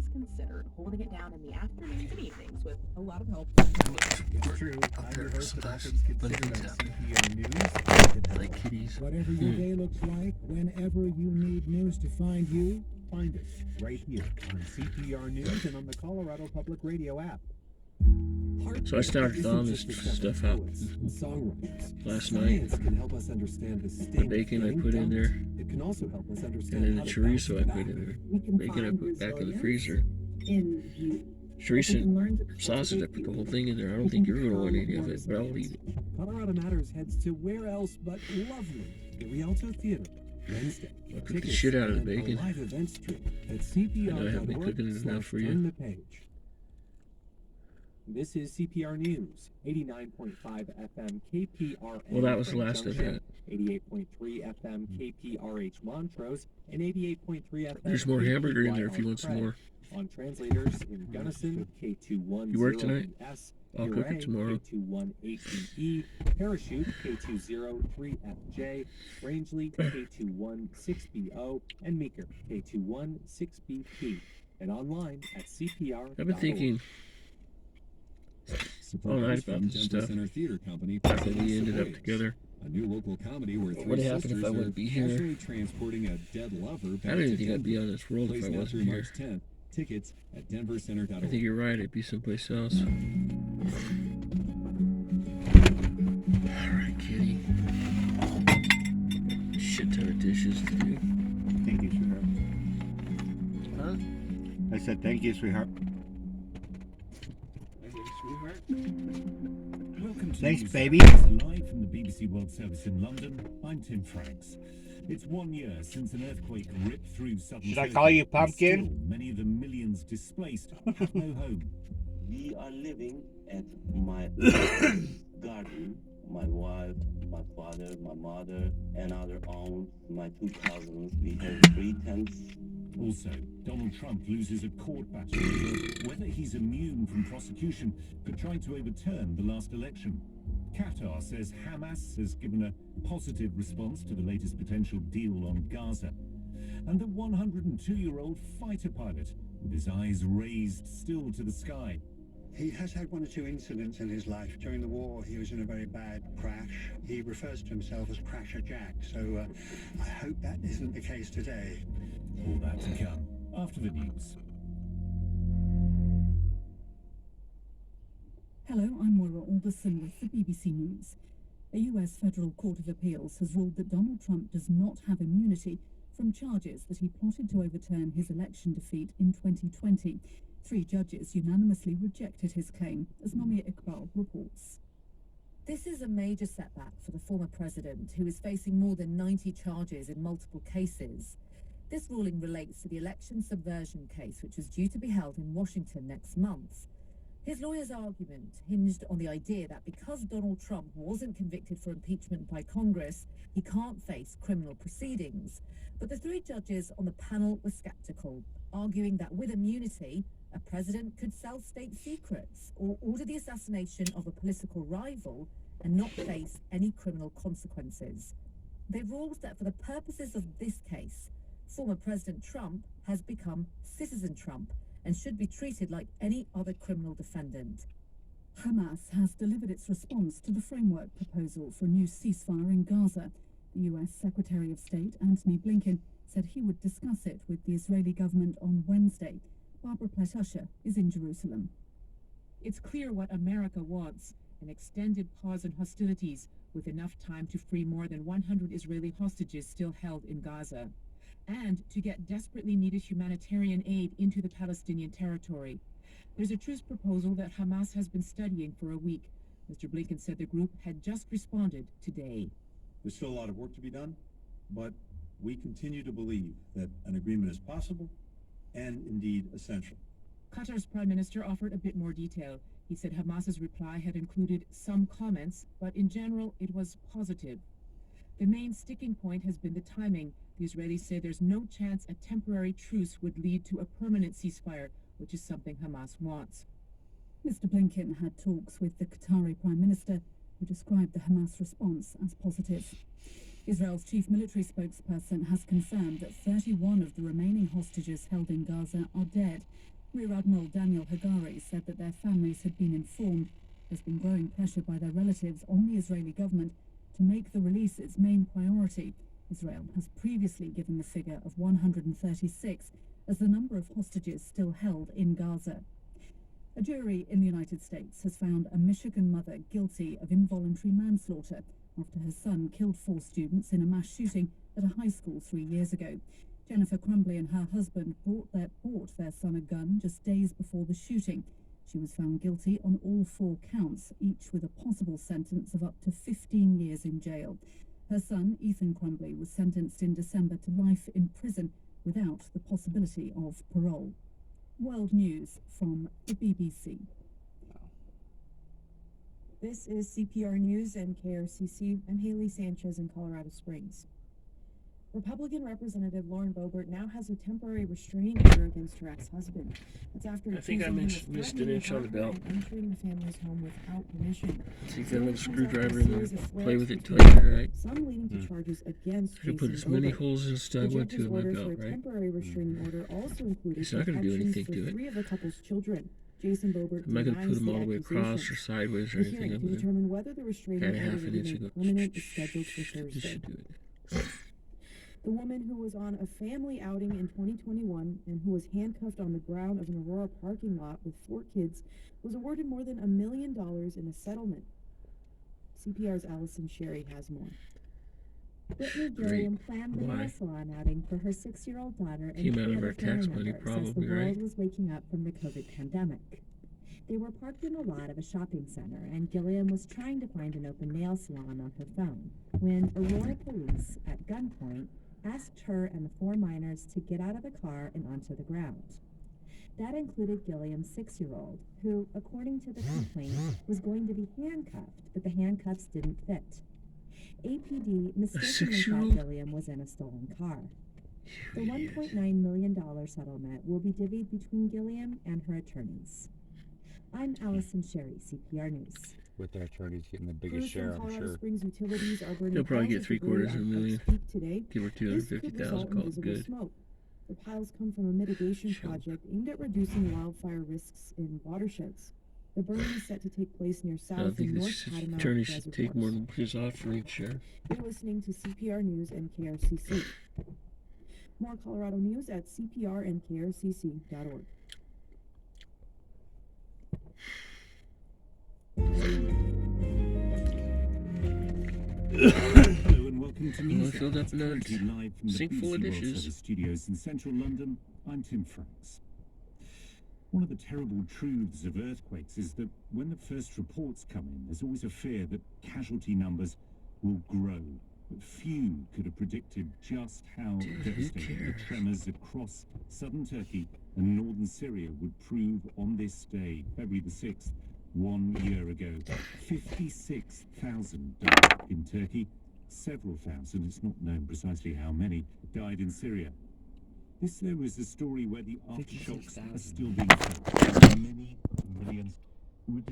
things considered, holding it down in the afternoons and evenings with a lot of help. It's true. I'm your host of All Things Considered on CPR News. Like kitties. Whatever your day looks like, whenever you need news to find you, find us right here on CPR News and on the Colorado Public Radio app. So I started thawing this stuff out last night. The bacon I put in there, and then the chorizo I put in there. Bacon I put back in the freezer. Chorizo sausage, I put the whole thing in there. I don't think you're going to want any of it, but I'll eat it. Colorado Matters heads to where else but lovely, the Rialto Theater, Wednesday. I cooked the shit out of the bacon. Live events trip at I know I haven't been cooking it enough for you. This is CPR News, 89.5 FM KPRN. Well, that was the last of that. 88.3 FM KPRH Montrose, and 88.3 FM. There's more hamburger in there if you want some more. On translators in Gunnison, K210. You work tonight? S, I'll cook it tomorrow. K218EE, Parachute, K203FJ, Rangeley, K216BO, and Meeker, K216BP. And online at CPR. I've been thinking all night about this stuff. After we ended up together. A new local comedy where What would happen if I wouldn't be here? Transporting a dead lover I don't even think I'd be on this world if I wasn't here. March 10th. Tickets at denvercenter.org. I think you're right. I'd be someplace else. Alright, kitty. Shit ton of dishes to do. Thank you, sweetheart. Huh? I said thank you, sweetheart. Welcome to Thanks, News baby. Live from the BBC World Service in London, I'm Tim Franks. It's 1 year since an earthquake ripped through southern Should I Turkey, call you and Pumpkin? still many of the millions displaced have no home. We are living at my garden. My wife, my father, my mother, and other aunts, my 2 cousins. We have 3 tents. Also, Donald Trump loses a court battle over whether he's immune from prosecution for trying to overturn the last election. Qatar says Hamas has given a positive response to the latest potential deal on Gaza. And the 102-year-old fighter pilot, with his eyes raised still to the sky. He has had 1 or 2 incidents in his life. During the war, he was in a very bad crash. He refers to himself as Crasher Jack, so I hope that isn't the case today. All that to come after the news. Hello, I'm Moira Alderson with the BBC News. A US federal court of appeals has ruled that Donald Trump does not have immunity from charges that he plotted to overturn his election defeat in 2020. 3 judges unanimously rejected his claim, as Nomia Iqbal reports. This is a major setback for the former president, who is facing more than 90 charges in multiple cases. This ruling relates to the election subversion case, which was due to be held in Washington next month. His lawyer's argument hinged on the idea that because Donald Trump wasn't convicted for impeachment by Congress, he can't face criminal proceedings. But the 3 judges on the panel were skeptical, arguing that with immunity, a president could sell state secrets or order the assassination of a political rival and not face any criminal consequences. They ruled that for the purposes of this case, former President Trump has become Citizen Trump and should be treated like any other criminal defendant. Hamas has delivered its response to the framework proposal for a new ceasefire in Gaza. The US Secretary of State Antony Blinken said he would discuss it with the Israeli government on Wednesday. Barbara Platt-Usher is in Jerusalem. It's clear what America wants, an extended pause in hostilities with enough time to free more than 100 Israeli hostages still held in Gaza, and to get desperately needed humanitarian aid into the Palestinian territory. There's a truce proposal that Hamas has been studying for a week. Mr. Blinken said the group had just responded today. There's still a lot of work to be done, but we continue to believe that an agreement is possible and indeed essential. Qatar's prime minister offered a bit more detail. He said Hamas's reply had included some comments, but in general it was positive. The main sticking point has been the timing. The Israelis say there's no chance a temporary truce would lead to a permanent ceasefire, which is something Hamas wants. Mr. Blinken had talks with the Qatari Prime Minister, who described the Hamas response as positive. Israel's chief military spokesperson has confirmed that 31 of the remaining hostages held in Gaza are dead. Rear Admiral Daniel Hagari said that their families had been informed. There's been growing pressure by their relatives on the Israeli government to make the release its main priority. Israel has previously given the figure of 136 as the number of hostages still held in Gaza. A jury in the United States has found a Michigan mother guilty of involuntary manslaughter after her son killed 4 students in a mass shooting at a high school 3 years ago. Jennifer Crumbly and her husband bought their son a gun just days before the shooting. She was found guilty on all 4 counts, each with a possible sentence of up to 15 years in jail. Her son, Ethan Crumbly, was sentenced in December to life in prison without the possibility of parole. World News from the BBC. This is CPR News and KRCC. I'm Haley Sanchez in Colorado Springs. Republican Representative Lauren Boebert now has a temporary restraining order against her ex-husband. That's after I think I missed an inch on the belt. Entering the family's home without permission. So you got another screwdriver in there. Play with it till you get it right. Some leading to charges against I put as many holes as I want to in my belt, right? Temporary restraining order also included It's not going to do anything to it. 3 of the couple's children. Jason Boebert I'm not going to put them all the way accusations. across or sideways or The anything. hearing I'm to going determine whether the restraining add order half will an be inch and made go. permanent is scheduled for This Thursday. should do it. The woman who was on a family outing in 2021 and who was handcuffed on the ground of an Aurora parking lot with 4 kids was awarded more than $1 million in a settlement. CPR's Allison Sherry has more. Whitney Gilliam planned the nail salon outing for her 6-year-old daughter and Came out 2 of other our family tax money, members as the probably, world right? was waking up from the COVID pandemic. They were parked in a lot of a shopping center, and Gilliam was trying to find an open nail salon on her phone when Aurora police, at gunpoint, asked her and the 4 minors to get out of the car and onto the ground. That included Gilliam's 6-year-old, who, according to the complaint, was going to be handcuffed, but the handcuffs didn't fit. APD mistakenly thought Gilliam was in a stolen car. The $1.9 million settlement will be divvied between Gilliam and her attorneys. I'm Allison Sherry, CPR News. With their attorneys getting the biggest Crews share, from I'm Colorado sure. Springs utilities are burning They'll probably get piles of debris 3/4 of a million. at Peak today. Give her This could 250,000. result in Call it visible good. smoke. The piles come from a mitigation project aimed at reducing wildfire risks in watersheds. The burning is set to take place near I South don't and think North the Catamount attorney should take more reservoirs. than his offering share. You're listening to CPR News and KRCC. More Colorado news at cprandkrcc.org. Hello and welcome to Well, I News filled up another live from the sink full of BBC World dishes. Service studios in central London. I'm Tim Franks. One of the terrible truths of earthquakes is that when the first reports come in, there's always a fear that casualty numbers will grow. But few could have predicted just how devastating the tremors across southern Turkey and northern Syria would prove on this day, February the 6th, 1 year ago. 56,000 died in Turkey. Several thousand, it's not known precisely how many, died in Syria. This, though, is a story where the aftershocks are still being felt. Many millions who were